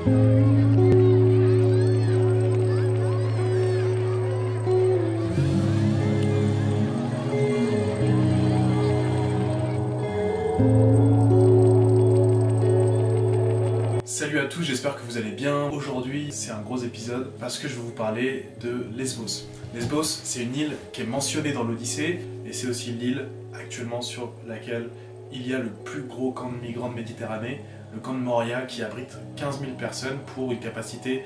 Salut à tous, j'espère que vous allez bien. Aujourd'hui, c'est un gros épisode parce que je vais vous parler de Lesbos. Lesbos, c'est une île qui est mentionnée dans l'Odyssée et c'est aussi l'île actuellement sur laquelle il y a le plus gros camp de migrants de Méditerranée, le camp de Moria qui abrite 15 000 personnes pour une capacité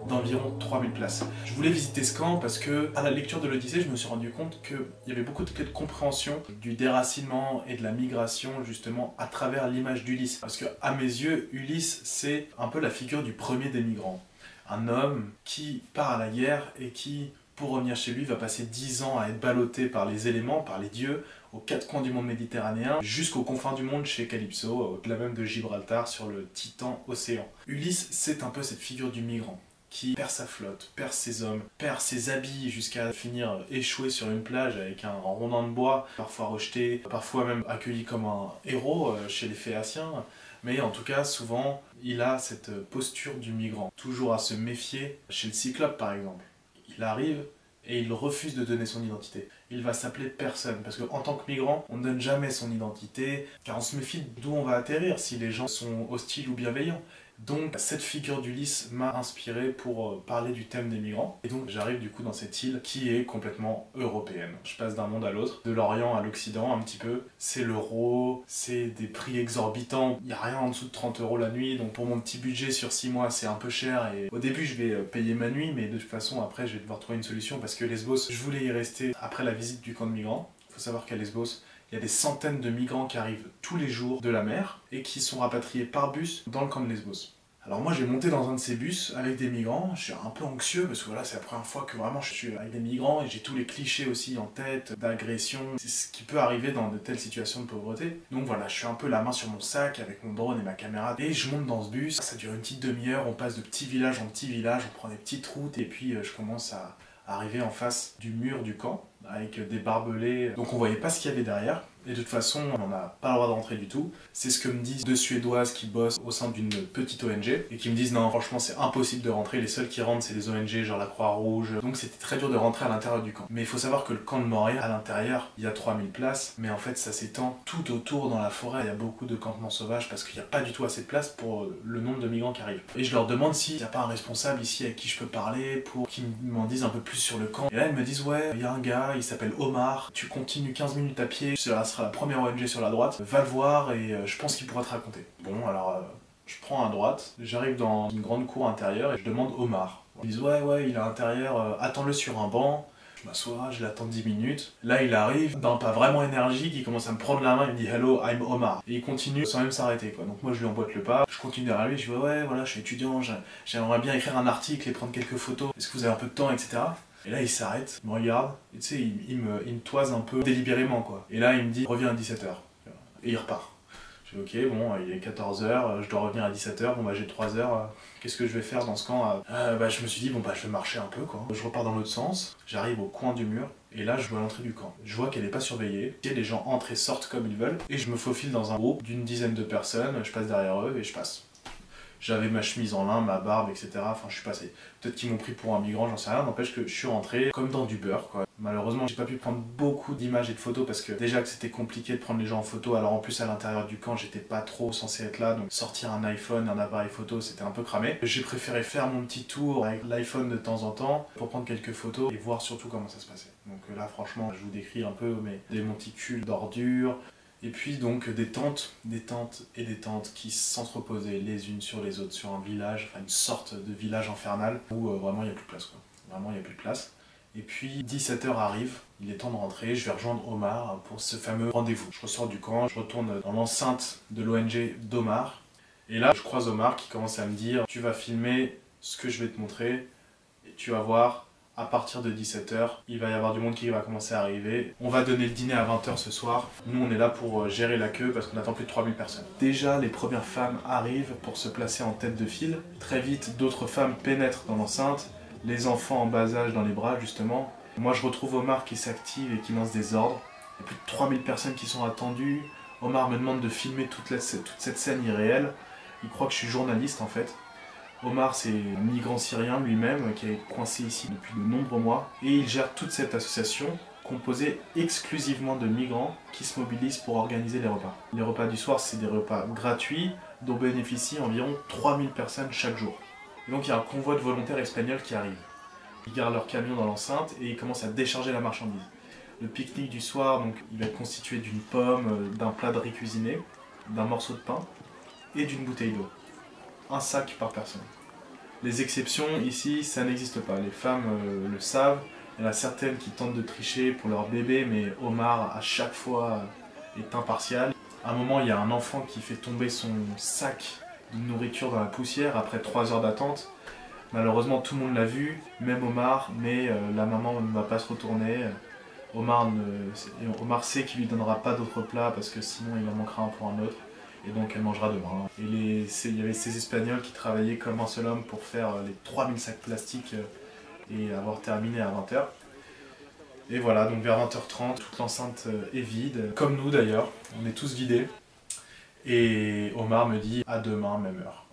d'environ 3000 places. Je voulais visiter ce camp parce que, à la lecture de l'Odyssée, je me suis rendu compte qu'il y avait beaucoup de clés de compréhension du déracinement et de la migration, justement, à travers l'image d'Ulysse. Parce que, à mes yeux, Ulysse, c'est un peu la figure du premier des migrants. Un homme qui part à la guerre et qui, pour revenir chez lui, va passer 10 ans à être ballotté par les éléments, par les dieux, aux quatre coins du monde méditerranéen, jusqu'aux confins du monde chez Calypso, au-delà même de Gibraltar, sur le titan océan. Ulysse, c'est un peu cette figure du migrant qui perd sa flotte, perd ses hommes, perd ses habits jusqu'à finir échoué sur une plage avec un rondin de bois, parfois rejeté, parfois même accueilli comme un héros chez les Phéaciens. Mais en tout cas, souvent, il a cette posture du migrant, toujours à se méfier. Chez le Cyclope, par exemple, il arrive et il refuse de donner son identité. Il va s'appeler personne, parce qu'en tant que migrant, on ne donne jamais son identité, car on se méfie d'où on va atterrir, si les gens sont hostiles ou bienveillants. Donc cette figure d'Ulysse m'a inspiré pour parler du thème des migrants. Et donc j'arrive du coup dans cette île qui est complètement européenne. Je passe d'un monde à l'autre, de l'Orient à l'Occident un petit peu. C'est l'euro, c'est des prix exorbitants. Il n'y a rien en dessous de 30 € la nuit. Donc pour mon petit budget sur 6 mois, c'est un peu cher. Et au début, je vais payer ma nuit, mais de toute façon, après, je vais devoir trouver une solution parce que Lesbos, je voulais y rester après la visite du camp de migrants. Il faut savoir qu'à Lesbos, il y a des centaines de migrants qui arrivent tous les jours de la mer et qui sont rapatriés par bus dans le camp de Lesbos. Alors moi j'ai monté dans un de ces bus avec des migrants, je suis un peu anxieux parce que voilà c'est la première fois que vraiment je suis avec des migrants et j'ai tous les clichés aussi en tête d'agression, c'est ce qui peut arriver dans de telles situations de pauvreté. Donc voilà, je suis un peu la main sur mon sac avec mon drone et ma caméra et je monte dans ce bus, ça dure une petite demi-heure, on passe de petit village en petit village, on prend des petites routes et puis je commence à arriver en face du mur du camp avec des barbelés, donc on voyait pas ce qu'il y avait derrière. Et de toute façon, on n'a pas le droit de rentrer du tout. C'est ce que me disent deux Suédoises qui bossent au sein d'une petite ONG et qui me disent non, franchement, c'est impossible de rentrer. Les seuls qui rentrent, c'est les ONG, genre la Croix-Rouge. Donc c'était très dur de rentrer à l'intérieur du camp. Mais il faut savoir que le camp de Moria, à l'intérieur, il y a 3000 places, mais en fait, ça s'étend tout autour dans la forêt. Il y a beaucoup de campements sauvages parce qu'il n'y a pas du tout assez de place pour le nombre de migrants qui arrivent. Et je leur demande s'il n'y a pas un responsable ici avec qui je peux parler pour qu'ils m'en disent un peu plus sur le camp. Et là, elles me disent ouais, il y a un gars, il s'appelle Omar. Tu continues 15 minutes à pied, ça sera la première ONG sur la droite, va le voir et je pense qu'il pourra te raconter. Bon, alors je prends à droite, j'arrive dans une grande cour intérieure et je demande Omar. Ils disent ouais, il est à l'intérieur, attends-le sur un banc. Je m'assois, je l'attends 10 minutes. Là, il arrive d'un pas vraiment énergique, il commence à me prendre la main, il me dit hello, I'm Omar. Et il continue sans même s'arrêter quoi. Donc moi je lui emboîte le pas, je continue derrière lui, je dis ouais, voilà, je suis étudiant, j'aimerais bien écrire un article et prendre quelques photos. Est-ce que vous avez un peu de temps, etc. Et là il s'arrête, il me regarde, et tu sais, il me toise un peu délibérément quoi. Et là il me dit reviens à 17 h. Et il repart. Je dis ok, bon, il est 14 h, je dois revenir à 17 h, bon bah j'ai 3 heures, qu'est-ce que je vais faire dans ce camp je me suis dit bon bah je vais marcher un peu quoi. Je repars dans l'autre sens, j'arrive au coin du mur, et là je vois l'entrée du camp. Je vois qu'elle n'est pas surveillée, et les gens entrent et sortent comme ils veulent, et je me faufile dans un groupe d'une dizaine de personnes, je passe derrière eux et je passe. J'avais ma chemise en lin, ma barbe, etc. Enfin, je suis passé. Peut-être qu'ils m'ont pris pour un migrant, j'en sais rien. N'empêche que je suis rentré comme dans du beurre, quoi. Malheureusement, j'ai pas pu prendre beaucoup d'images et de photos parce que déjà que c'était compliqué de prendre les gens en photo. Alors en plus, à l'intérieur du camp, j'étais pas trop censé être là. Donc sortir un iPhone, un appareil photo, c'était un peu cramé. J'ai préféré faire mon petit tour avec l'iPhone de temps en temps pour prendre quelques photos et voir surtout comment ça se passait. Donc là, franchement, je vous décris un peu des monticules d'ordures. Et puis donc des tentes et des tentes qui s'entreposaient les unes sur les autres sur un village, enfin une sorte de village infernal où vraiment il n'y a plus de place quoi. Vraiment il n'y a plus de place. Et puis 17 h arrive, il est temps de rentrer, je vais rejoindre Omar pour ce fameux rendez-vous. Je ressors du camp, je retourne dans l'enceinte de l'ONG d'Omar. Et là je croise Omar qui commence à me dire tu vas filmer ce que je vais te montrer et tu vas voir. À partir de 17 h, il va y avoir du monde qui va commencer à arriver. On va donner le dîner à 20 h ce soir. Nous, on est là pour gérer la queue parce qu'on attend plus de 3000 personnes. Déjà, les premières femmes arrivent pour se placer en tête de file. Très vite, d'autres femmes pénètrent dans l'enceinte. Les enfants en bas âge dans les bras, justement. Moi, je retrouve Omar qui s'active et qui lance des ordres. Il y a plus de 3000 personnes qui sont attendues. Omar me demande de filmer toute cette scène irréelle. Il croit que je suis journaliste, en fait. Omar, c'est un migrant syrien lui-même qui est coincé ici depuis de nombreux mois et il gère toute cette association composée exclusivement de migrants qui se mobilisent pour organiser les repas. Les repas du soir, c'est des repas gratuits dont bénéficient environ 3000 personnes chaque jour. Et donc il y a un convoi de volontaires espagnols qui arrive. Ils garent leur camion dans l'enceinte et ils commencent à décharger la marchandise. Le pique-nique du soir, donc, il va être constitué d'une pomme, d'un plat de riz cuisiné, d'un morceau de pain et d'une bouteille d'eau. Un sac par personne. Les exceptions ici, ça n'existe pas. Les femmes le savent. Il y en a certaines qui tentent de tricher pour leur bébé, mais Omar, à chaque fois, est impartial. À un moment, il y a un enfant qui fait tomber son sac de nourriture dans la poussière après 3 heures d'attente. Malheureusement, tout le monde l'a vu, même Omar, mais la maman ne va pas se retourner. Omar sait qu'il lui donnera pas d'autres plats parce que sinon il en manquera un pour un autre. Et donc elle mangera demain. Et il y avait ces Espagnols qui travaillaient comme un seul homme pour faire les 3000 sacs plastiques et avoir terminé à 20 h. Et voilà, donc vers 20 h 30, toute l'enceinte est vide, comme nous d'ailleurs, on est tous vidés. Et Omar me dit à demain, même heure.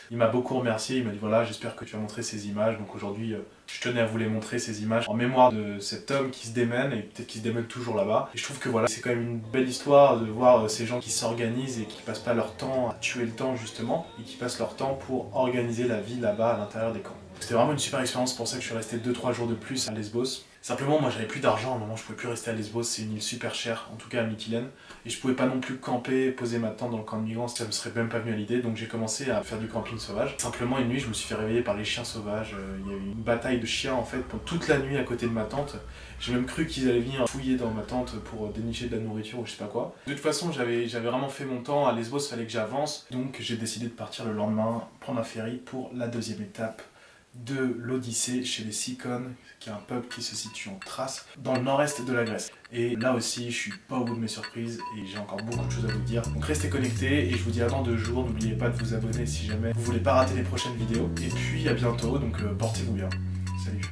Il m'a beaucoup remercié, il m'a dit voilà, j'espère que tu as montré ces images. Donc aujourd'hui, je tenais à vous les montrer, ces images, en mémoire de cet homme qui se démène, et peut-être qu'il se démène toujours là-bas. Et je trouve que voilà, c'est quand même une belle histoire de voir ces gens qui s'organisent et qui passent pas leur temps à tuer le temps justement, et qui passent leur temps pour organiser la vie là-bas à l'intérieur des camps. C'était vraiment une super expérience, c'est pour ça que je suis resté 2-3 jours de plus à Lesbos. Simplement, moi j'avais plus d'argent à un moment, je pouvais plus rester à Lesbos, c'est une île super chère, en tout cas à Mytilène. Et je pouvais pas non plus camper, poser ma tente dans le camp de migrants, ça me serait même pas venu à l'idée, donc j'ai commencé à faire du camping sauvage. Simplement une nuit, je me suis fait réveiller par les chiens sauvages, il y a eu une bataille de chiens en fait, pendant toute la nuit à côté de ma tente. J'ai même cru qu'ils allaient venir fouiller dans ma tente pour dénicher de la nourriture ou je sais pas quoi. De toute façon, j'avais vraiment fait mon temps, à Lesbos, fallait que j'avance, donc j'ai décidé de partir le lendemain, prendre un ferry pour la deuxième étape de l'Odyssée chez les Cicons, qui est un peuple qui se situe en Thrace, dans le nord-est de la Grèce. Et là aussi, je suis pas au bout de mes surprises et j'ai encore beaucoup de choses à vous dire. Donc restez connectés et je vous dis à dans 2 jours. N'oubliez pas de vous abonner si jamais vous voulez pas rater les prochaines vidéos. Et puis à bientôt, donc portez-vous bien. Salut.